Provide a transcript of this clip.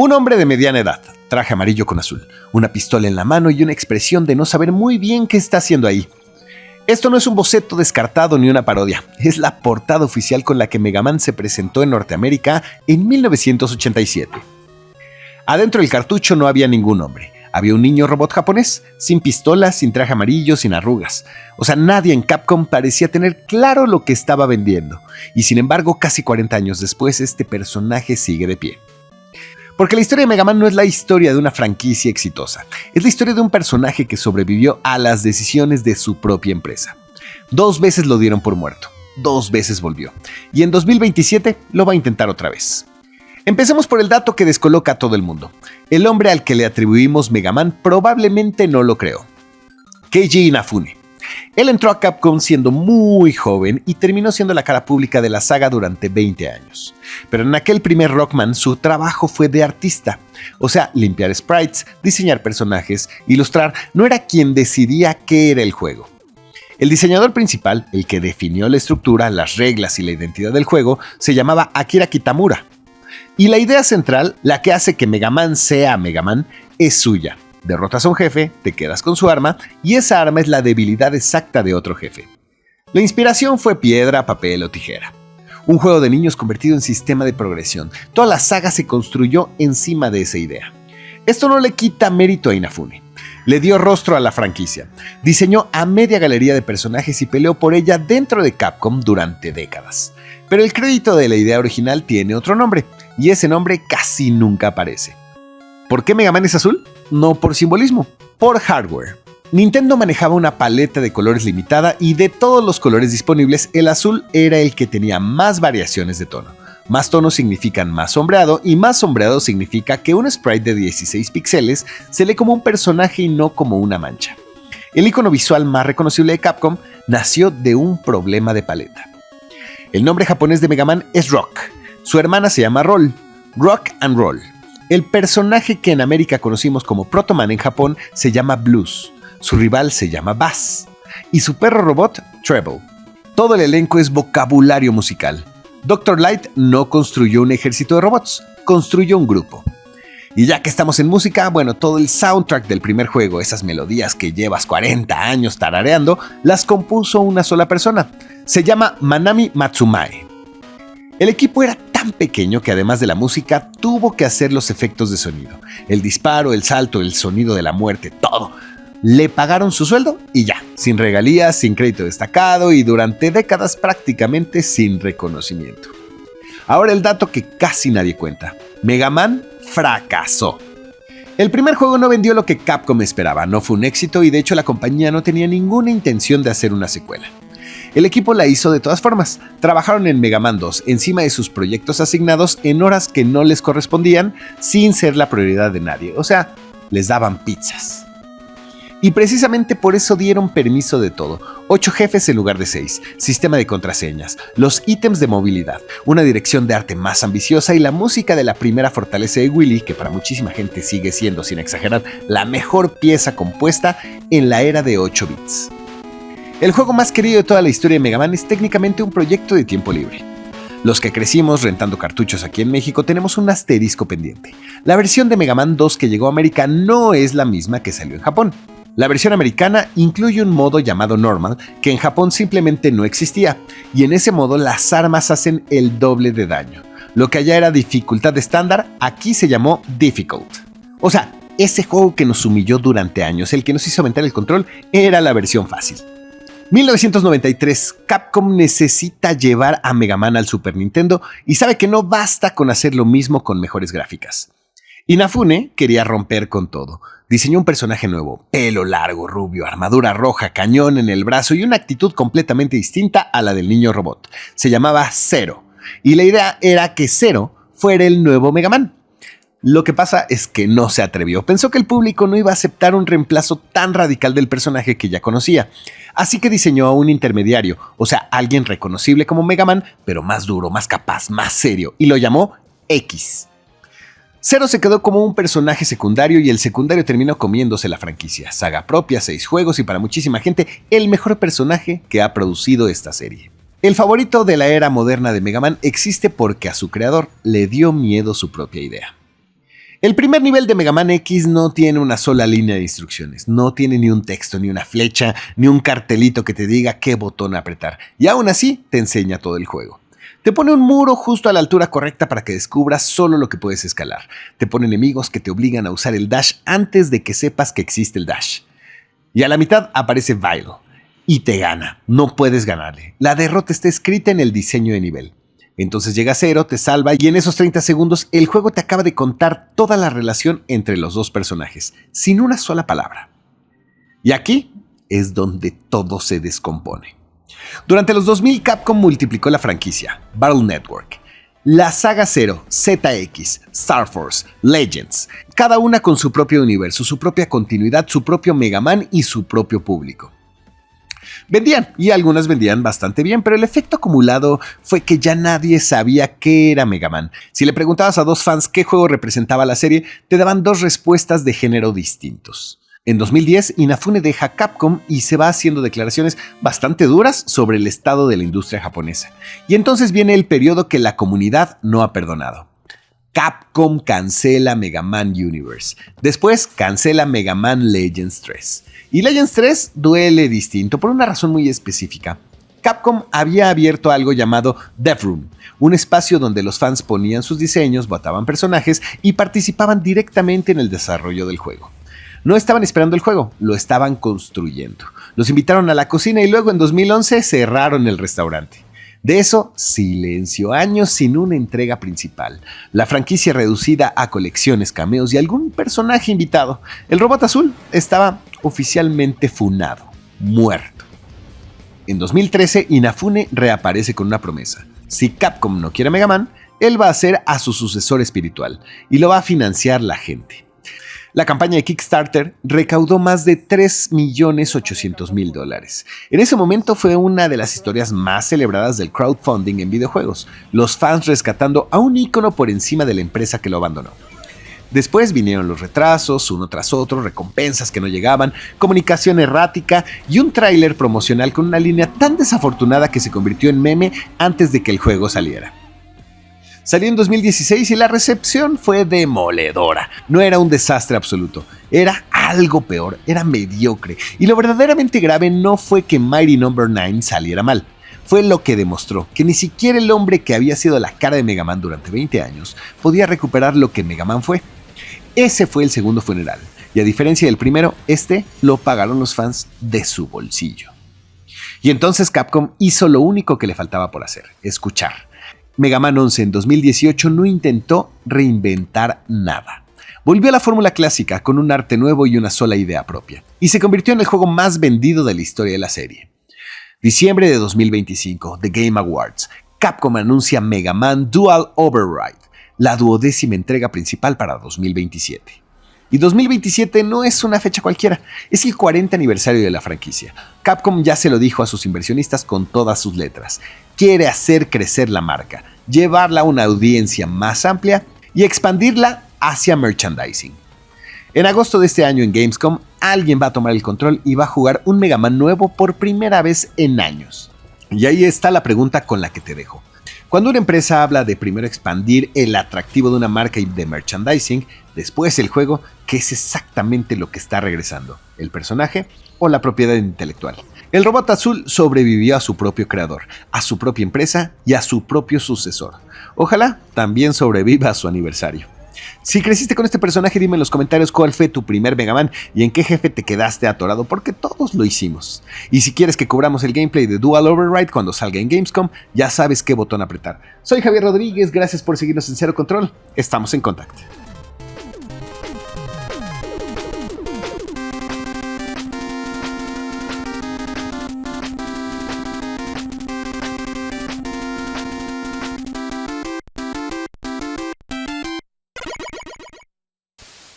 Un hombre de mediana edad, traje amarillo con azul, una pistola en la mano y una expresión de no saber muy bien qué está haciendo ahí. Esto no es un boceto descartado ni una parodia, es la portada oficial con la que Mega Man se presentó en Norteamérica en 1987. Adentro del cartucho no había ningún hombre, había un niño robot japonés, sin pistola, sin traje amarillo, sin arrugas. O sea, nadie en Capcom parecía tener claro lo que estaba vendiendo, y sin embargo, casi 40 años después, este personaje sigue de pie. Porque la historia de Mega Man no es la historia de una franquicia exitosa, es la historia de un personaje que sobrevivió a las decisiones de su propia empresa. 2 veces lo dieron por muerto, 2 veces volvió, y en 2027 lo va a intentar otra vez. Empecemos por el dato que descoloca a todo el mundo. El hombre al que le atribuimos Mega Man probablemente no lo creó. Keiji Inafune. Él entró a Capcom siendo muy joven y terminó siendo la cara pública de la saga durante 20 años. Pero en aquel primer Rockman su trabajo fue de artista, o sea, limpiar sprites, diseñar personajes, ilustrar, no era quien decidía qué era el juego. El diseñador principal, el que definió la estructura, las reglas y la identidad del juego, se llamaba Akira Kitamura. Y la idea central, la que hace que Mega Man sea Mega Man, es suya. Derrotas a un jefe, te quedas con su arma, y esa arma es la debilidad exacta de otro jefe. La inspiración fue piedra, papel o tijera. Un juego de niños convertido en sistema de progresión. Toda la saga se construyó encima de esa idea. Esto no le quita mérito a Inafune. Le dio rostro a la franquicia. Diseñó a media galería de personajes y peleó por ella dentro de Capcom durante décadas. Pero el crédito de la idea original tiene otro nombre, y ese nombre casi nunca aparece. ¿Por qué Mega Man es azul? No por simbolismo, por hardware. Nintendo manejaba una paleta de colores limitada y de todos los colores disponibles, el azul era el que tenía más variaciones de tono. Más tonos significan más sombreado y más sombreado significa que un sprite de 16 píxeles se lee como un personaje y no como una mancha. El icono visual más reconocible de Capcom nació de un problema de paleta. El nombre japonés de Mega Man es Rock. Su hermana se llama Roll. Rock and Roll. El personaje que en América conocimos como Proto Man en Japón se llama Blues, su rival se llama Bass y su perro robot Treble. Todo el elenco es vocabulario musical. Dr. Light no construyó un ejército de robots, construyó un grupo. Y ya que estamos en música, bueno, todo el soundtrack del primer juego, esas melodías que llevas 40 años tarareando, las compuso una sola persona. Se llama Manami Matsumae. El equipo era tan pequeño que además de la música tuvo que hacer los efectos de sonido. El disparo, el salto, el sonido de la muerte, todo. Le pagaron su sueldo y ya, sin regalías, sin crédito destacado y durante décadas prácticamente sin reconocimiento. Ahora el dato que casi nadie cuenta. Mega Man fracasó. El primer juego no vendió lo que Capcom esperaba, no fue un éxito y de hecho la compañía no tenía ninguna intención de hacer una secuela. El equipo la hizo de todas formas. Trabajaron en Mega Man 2 encima de sus proyectos asignados en horas que no les correspondían sin ser la prioridad de nadie. O sea, les daban pizzas. Y precisamente por eso dieron permiso de todo. 8 jefes en lugar de 6, sistema de contraseñas, los ítems de movilidad, una dirección de arte más ambiciosa y la música de la primera fortaleza de Willy, que para muchísima gente sigue siendo, sin exagerar, la mejor pieza compuesta en la era de 8 bits. El juego más querido de toda la historia de Mega Man es técnicamente un proyecto de tiempo libre. Los que crecimos rentando cartuchos aquí en México tenemos un asterisco pendiente. La versión de Mega Man 2 que llegó a América no es la misma que salió en Japón. La versión americana incluye un modo llamado Normal que en Japón simplemente no existía, y en ese modo las armas hacen el doble de daño. Lo que allá era dificultad estándar, aquí se llamó Difficult. O sea, ese juego que nos humilló durante años, el que nos hizo aumentar el control, era la versión fácil. 1993, Capcom necesita llevar a Mega Man al Super Nintendo y sabe que no basta con hacer lo mismo con mejores gráficas. Inafune quería romper con todo. Diseñó un personaje nuevo, pelo largo, rubio, armadura roja, cañón en el brazo y una actitud completamente distinta a la del niño robot. Se llamaba Zero, y la idea era que Zero fuera el nuevo Mega Man. Lo que pasa es que no se atrevió. Pensó que el público no iba a aceptar un reemplazo tan radical del personaje que ya conocía. Así que diseñó a un intermediario, o sea, alguien reconocible como Mega Man, pero más duro, más capaz, más serio, y lo llamó X. Zero se quedó como un personaje secundario y el secundario terminó comiéndose la franquicia. Saga propia, 6 juegos y para muchísima gente, el mejor personaje que ha producido esta serie. El favorito de la era moderna de Mega Man existe porque a su creador le dio miedo su propia idea. El primer nivel de Mega Man X no tiene una sola línea de instrucciones, no tiene ni un texto, ni una flecha, ni un cartelito que te diga qué botón apretar, y aún así te enseña todo el juego. Te pone un muro justo a la altura correcta para que descubras solo lo que puedes escalar. Te pone enemigos que te obligan a usar el dash antes de que sepas que existe el dash. Y a la mitad aparece Vile. Y te gana. No puedes ganarle. La derrota está escrita en el diseño de nivel. Entonces llega Zero, te salva y en esos 30 segundos el juego te acaba de contar toda la relación entre los dos personajes, sin una sola palabra. Y aquí es donde todo se descompone. Durante los 2000 Capcom multiplicó la franquicia, Battle Network, la saga Zero, ZX, Star Force, Legends, cada una con su propio universo, su propia continuidad, su propio Mega Man y su propio público. Vendían, y algunas vendían bastante bien, pero el efecto acumulado fue que ya nadie sabía qué era Mega Man. Si le preguntabas a dos fans qué juego representaba la serie, te daban dos respuestas de género distintos. En 2010, Inafune deja Capcom y se va haciendo declaraciones bastante duras sobre el estado de la industria japonesa. Y entonces viene el periodo que la comunidad no ha perdonado. Capcom cancela Mega Man Universe. Después cancela Mega Man Legends 3. Y Legends 3 duele distinto por una razón muy específica. Capcom había abierto algo llamado Dev Room, un espacio donde los fans ponían sus diseños, votaban personajes y participaban directamente en el desarrollo del juego. No estaban esperando el juego, lo estaban construyendo. Los invitaron a la cocina y luego en 2011 cerraron el restaurante. De eso, silencio, años sin una entrega principal. La franquicia reducida a colecciones, cameos y algún personaje invitado. El robot azul estaba oficialmente funado, muerto. En 2013, Inafune reaparece con una promesa. Si Capcom no quiere Mega Man, él va a ser a su sucesor espiritual y lo va a financiar la gente. La campaña de Kickstarter recaudó más de $3.800.000. En ese momento fue una de las historias más celebradas del crowdfunding en videojuegos, los fans rescatando a un ícono por encima de la empresa que lo abandonó. Después vinieron los retrasos, uno tras otro, recompensas que no llegaban, comunicación errática y un tráiler promocional con una línea tan desafortunada que se convirtió en meme antes de que el juego saliera. Salió en 2016 y la recepción fue demoledora. No era un desastre absoluto, era algo peor, era mediocre. Y lo verdaderamente grave no fue que Mighty No. 9 saliera mal. Fue lo que demostró que ni siquiera el hombre que había sido la cara de Mega Man durante 20 años podía recuperar lo que Mega Man fue. Ese fue el segundo funeral, y a diferencia del primero, este lo pagaron los fans de su bolsillo. Y entonces Capcom hizo lo único que le faltaba por hacer, escuchar. Mega Man 11 en 2018 no intentó reinventar nada. Volvió a la fórmula clásica con un arte nuevo y una sola idea propia, y se convirtió en el juego más vendido de la historia de la serie. Diciembre de 2025, The Game Awards, Capcom anuncia Mega Man Dual Override, la 12ª entrega principal para 2027. Y 2027 no es una fecha cualquiera, es el 40 aniversario de la franquicia. Capcom ya se lo dijo a sus inversionistas con todas sus letras. Quiere hacer crecer la marca, llevarla a una audiencia más amplia y expandirla hacia merchandising. En agosto de este año en Gamescom, alguien va a tomar el control y va a jugar un Mega Man nuevo por primera vez en años. Y ahí está la pregunta con la que te dejo. Cuando una empresa habla de primero expandir el atractivo de una marca y de merchandising, después el juego, ¿qué es exactamente lo que está regresando? ¿El personaje o la propiedad intelectual? El robot azul sobrevivió a su propio creador, a su propia empresa y a su propio sucesor. Ojalá también sobreviva a su aniversario. Si creciste con este personaje, dime en los comentarios cuál fue tu primer Mega Man y en qué jefe te quedaste atorado, porque todos lo hicimos. Y si quieres que cubramos el gameplay de Dual Override cuando salga en Gamescom, ya sabes qué botón apretar. Soy Javier Rodríguez, gracias por seguirnos en Zero Control, estamos en contacto.